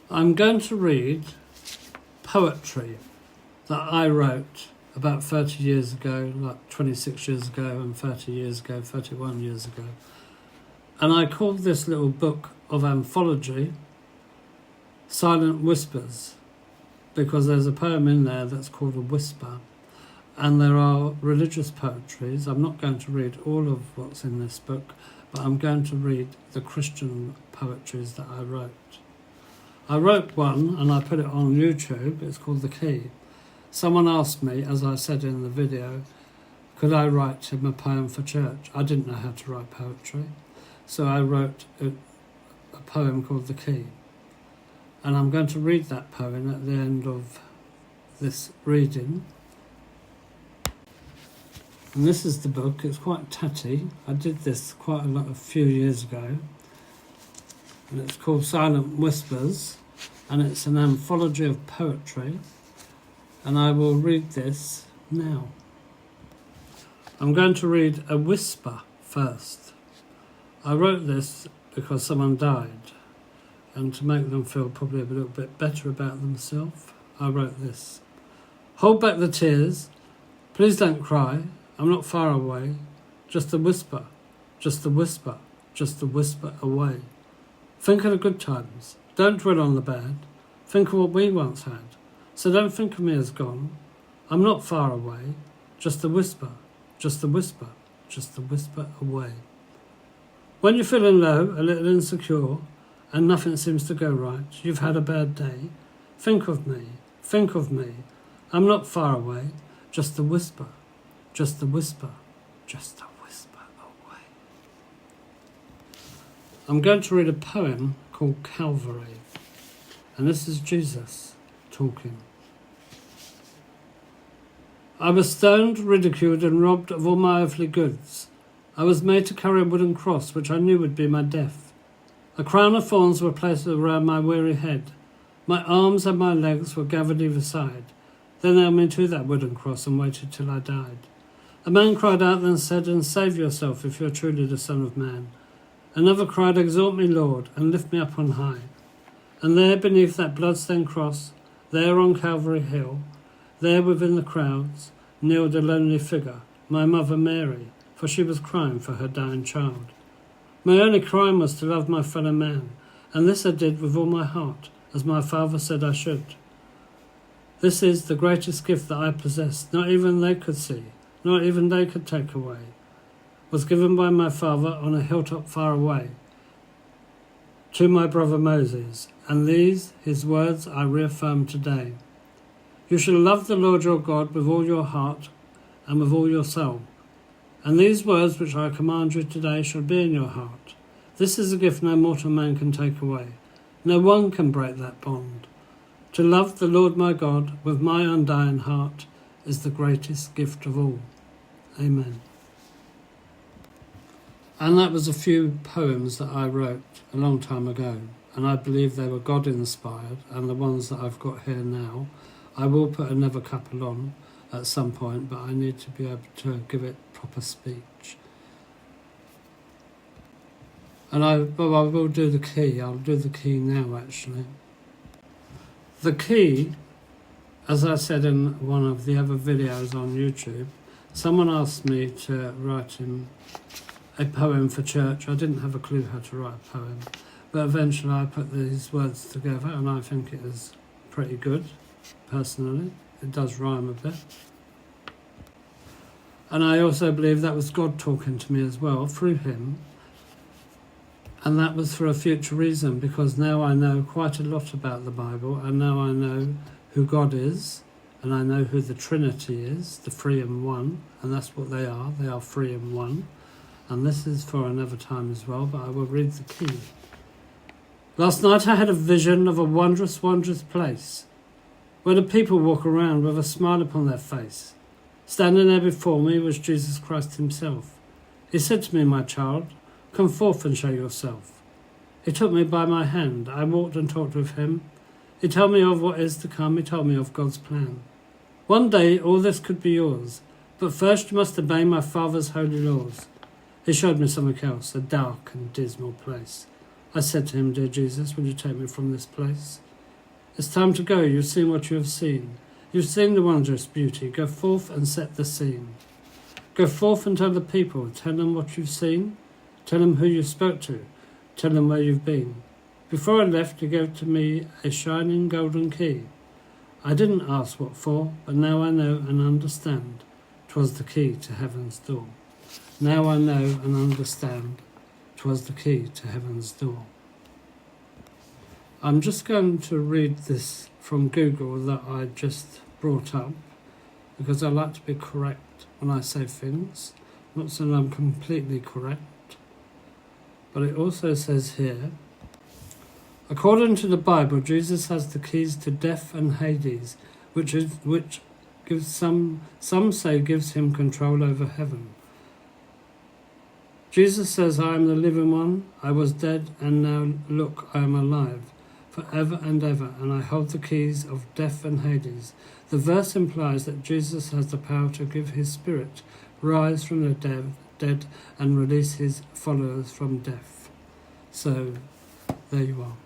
I'm going to read poetry that I wrote about 30 years ago, like 26 years ago and 30 years ago, 31 years ago. And I called this little book of anthology Silent Whispers, because there's a poem in there that's called A Whisper. And there are religious poetries. I'm not going to read all of what's in this book, but I'm going to read the Christian poetries that I wrote. I wrote one and I put it on YouTube. It's called The Key. Someone asked me, as I said in the video, could I write him a poem for church? I didn't know how to write poetry, so I wrote a poem called The Key. And I'm going to read that poem at the end of this reading. And this is the book. It's quite tatty. I did this a few years ago. And it's called Silent Whispers, and it's an anthology of poetry. And I will read this now. I'm going to read A Whisper first. I wrote this because someone died, and to make them feel probably a little bit better about themselves, I wrote this. Hold back the tears. Please don't cry. I'm not far away. Just a whisper. Just a whisper. Just a whisper away. Think of the good times. Don't dwell on the bad. Think of what we once had. So don't think of me as gone. I'm not far away. Just a whisper. Just a whisper. Just a whisper away. When you're feeling low, a little insecure, and nothing seems to go right, you've had a bad day, think of me. Think of me. I'm not far away. Just a whisper. Just a whisper. Just a whisper away. I'm going to read a poem called Calvary. And this is Jesus talking. I was stoned, ridiculed, and robbed of all my earthly goods. I was made to carry a wooden cross, which I knew would be my death. A crown of thorns were placed around my weary head. My arms and my legs were gathered either side. They nailed me to that wooden cross and waited till I died. A man cried out then said, and save yourself if you're truly the Son of Man. Another cried, exalt me, Lord, and lift me up on high. And there beneath that blood-stained cross, there on Calvary Hill, there within the crowds, kneeled a lonely figure, my mother Mary, for she was crying for her dying child. My only crime was to love my fellow man, and this I did with all my heart, as my Father said I should. This is the greatest gift that I possess, not even they could see, not even they could take away, was given by my Father on a hilltop far away, to my brother Moses, and these, his words, I reaffirm today. You shall love the Lord your God with all your heart and with all your soul. And these words which I command you today shall be in your heart. This is a gift no mortal man can take away. No one can break that bond. To love the Lord my God with my undying heart is the greatest gift of all. Amen. And that was a few poems that I wrote a long time ago, and I believe they were God-inspired, and the ones that I've got here now, I will put another couple on at some point, but I need to be able to give it proper speech. And I will do the key. I'll do the key now, actually. The key, as I said in one of the other videos on YouTube, someone asked me to write him a poem for church. I didn't have a clue how to write a poem, but eventually I put these words together, and I think it is pretty good, personally. It does rhyme a bit. And I also believe that was God talking to me as well, through him. And that was for a future reason, because now I know quite a lot about the Bible, and now I know who God is, and I know who the Trinity is, the three in one, and that's what they are. They are three in one. And this is for another time as well, but I will read the key. Last night I had a vision of a wondrous, wondrous place, where the people walk around with a smile upon their face. Standing there before me was Jesus Christ himself. He said to me, my child, come forth and show yourself. He took me by my hand. I walked and talked with him. He told me of what is to come. He told me of God's plan. One day all this could be yours, but first you must obey my Father's holy laws. He showed me something else, a dark and dismal place. I said to him, dear Jesus, will you take me from this place? It's time to go. You've seen what you have seen. You've seen the wondrous beauty. Go forth and set the scene. Go forth and tell the people. Tell them what you've seen. Tell them who you spoke to. Tell them where you've been. Before I left, you gave to me a shining golden key. I didn't ask what for, but now I know and understand. 'Twas the key to heaven's door. Now I know and understand. 'Twas the key to heaven's door. I'm just going to read this from Google that I just brought up because I like to be correct when I say things. I'm not saying I'm completely correct, but it also says here, according to the Bible, Jesus has the keys to death and Hades, which gives some say gives him control over heaven. Jesus says, I am the living one. I was dead, and now look, I am alive, forever and ever, and I hold the keys of death and Hades. The verse implies that Jesus has the power to give his spirit, rise from the dead, and release his followers from death. So, there you are.